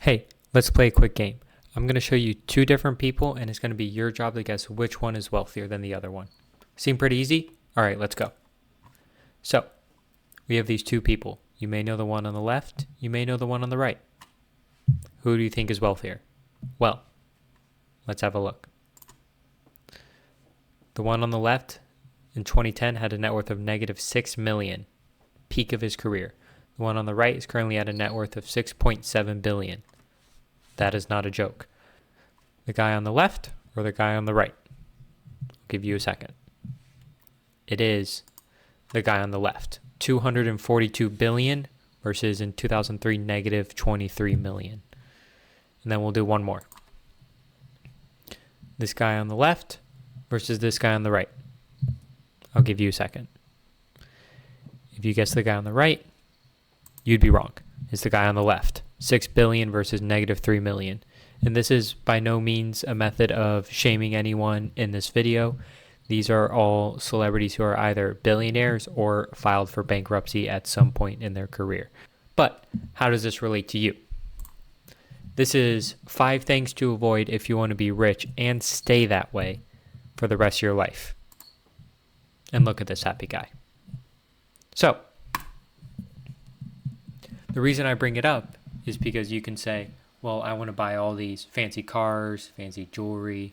Hey, let's play a quick game. I'm going to show you two different people, and it's going to be your job to guess which one is wealthier than the other one. Seem pretty easy? All right, let's go. So, we have these two people. You may know the one on the left, you may know the one on the right. Who do you think is wealthier? Well, let's have a look. The one on the left in 2010 had a net worth of negative $6 million, peak of his career. The one on the right is currently at a net worth of $6.7 billion. That is not a joke. The guy on the left or the guy on the right? I'll give you a second. It is the guy on the left. 242 billion versus in 2003 negative 23 million. And then we'll do one more. This guy on the left versus this guy on the right. I'll give you a second. If you guess the guy on the right, you'd be wrong. It's the guy on the left. 6 billion versus negative 3 million. And this is by no means a method of shaming anyone in this video. These are all celebrities who are either billionaires or filed for bankruptcy at some point in their career. But how does this relate to you? This is 5 things to avoid if you want to be rich and stay that way for the rest of your life. And look at this happy guy. So, the reason I bring it up is because you can say, well, I want to buy all these fancy cars, fancy jewelry,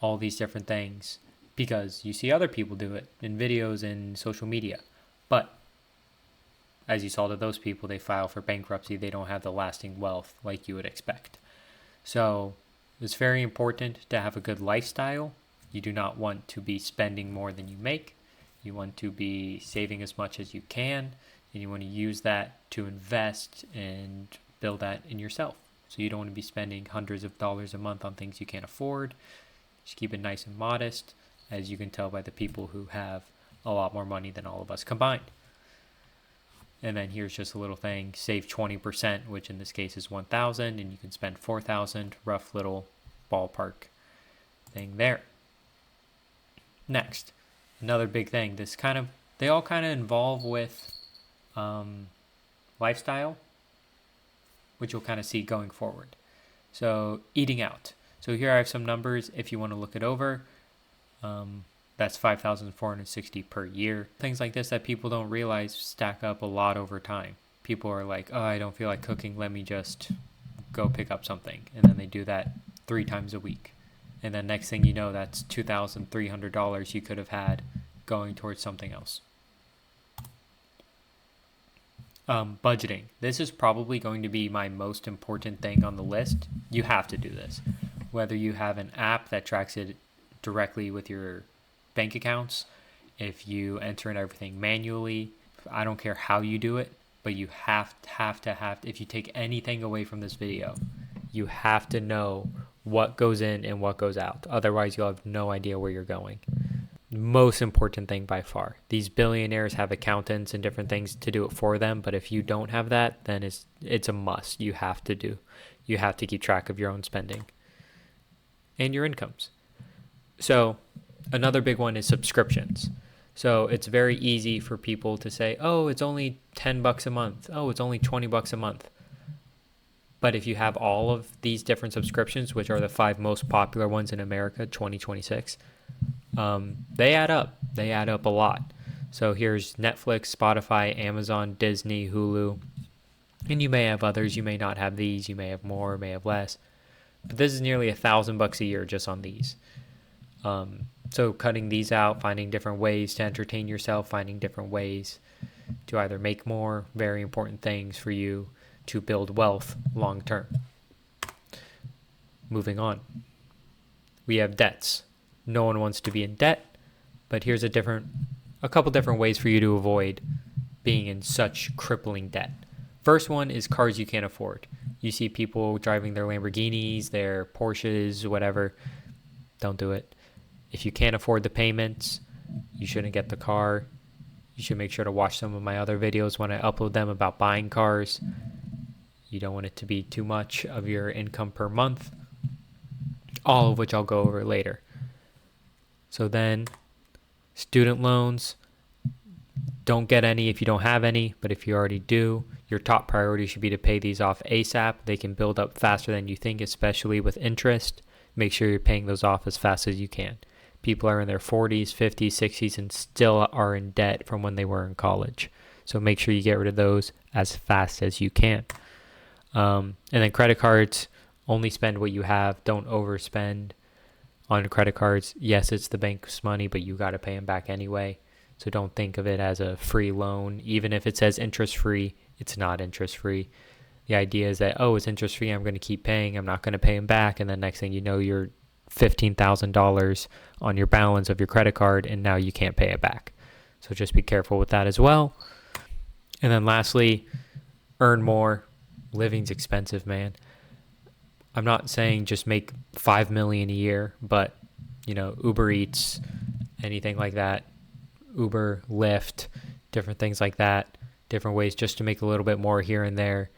all these different things because you see other people do it in videos and social media. But as you saw to those people, they file for bankruptcy. They don't have the lasting wealth like you would expect. So it's very important to have a good lifestyle. You do not want to be spending more than you make. You want to be saving as much as you can. And you want to use that to invest and build that in yourself. So you don't want to be spending hundreds of dollars a month on things you can't afford. Just keep it nice and modest, as you can tell by the people who have a lot more money than all of us combined. And then here's just a little thing, save 20%, which in this case is 1,000, and you can spend 4,000, rough little ballpark thing there. Next, another big thing, they all kind of involve with lifestyle, which you'll kind of see going forward. So eating out. So here I have some numbers if you want to look it over. That's 5,460 per year. Things like this that people don't realize stack up a lot over time. People are like, oh, I don't feel like cooking. Let me just go pick up something. And then they do that 3 times a week. And then next thing you know, that's $2,300 you could have had going towards something else. Budgeting. This is probably going to be my most important thing on the list. You have to do this. Whether you have an app that tracks it directly with your bank accounts, if you enter in everything manually, I don't care how you do it, but you have to, if you take anything away from this video, you have to know what goes in and what goes out. Otherwise, you'll have no idea where you're going. Most important thing by far. These billionaires have accountants and different things to do it for them, but if you don't have that, then it's a must. You have to keep track of your own spending and your incomes. So another big one is subscriptions. So it's very easy for people to say, oh, it's only $10 a month. Oh, it's only $20 a month. But if you have all of these different subscriptions, which are the 5 most popular ones in America, 2026, they add up. They add up a lot. So here's Netflix, Spotify, Amazon, Disney, Hulu. And you may have others. You may not have these. You may have more, may have less. But this is nearly $1,000 a year just on these. So cutting these out, finding different ways to entertain yourself, finding different ways to either make more, very important things for you to build wealth long term. Moving on. We have debts. No one wants to be in debt, but here's a couple different ways for you to avoid being in such crippling debt. First one is cars you can't afford. You see people driving their Lamborghinis, their Porsches, whatever. Don't do it. If you can't afford the payments, you shouldn't get the car. You should make sure to watch some of my other videos when I upload them about buying cars. You don't want it to be too much of your income per month, all of which I'll go over later. So then, student loans, Don't get any if you don't have any, but if you already do, your top priority should be to pay these off ASAP. They can build up faster than you think, especially with interest. Make sure you're paying those off as fast as you can. People are in their 40s, 50s, 60s, and still are in debt from when they were in college. So make sure you get rid of those as fast as you can. And then credit cards, only spend what you have. Don't overspend on credit cards. Yes, it's the bank's money, but you got to pay them back anyway. So don't think of it as a free loan. Even if it says interest free, it's not interest free. The idea is that, oh, it's interest free, I'm going to keep paying, I'm not going to pay them back. And then next thing you know, you're $15,000 on your balance of your credit card, and now you can't pay it back. So just be careful with that as well. And then lastly, earn more. Living's expensive, man. I'm not saying just make $5 million a year, but Uber Eats, anything like that, Uber, Lyft, different things like that, different ways just to make a little bit more here and there.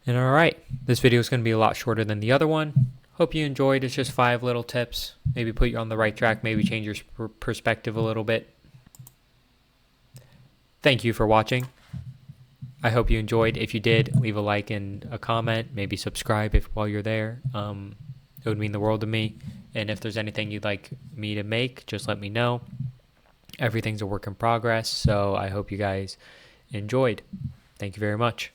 And all right, this video is going to be a lot shorter than the other one. Hope you enjoyed. It's just 5 little tips. Maybe put you on the right track, maybe change your perspective a little bit. Thank you for watching. I hope you enjoyed. If you did, leave a like and a comment. Maybe subscribe while you're there. It would mean the world to me. And if there's anything you'd like me to make, just let me know. Everything's a work in progress, so I hope you guys enjoyed. Thank you very much.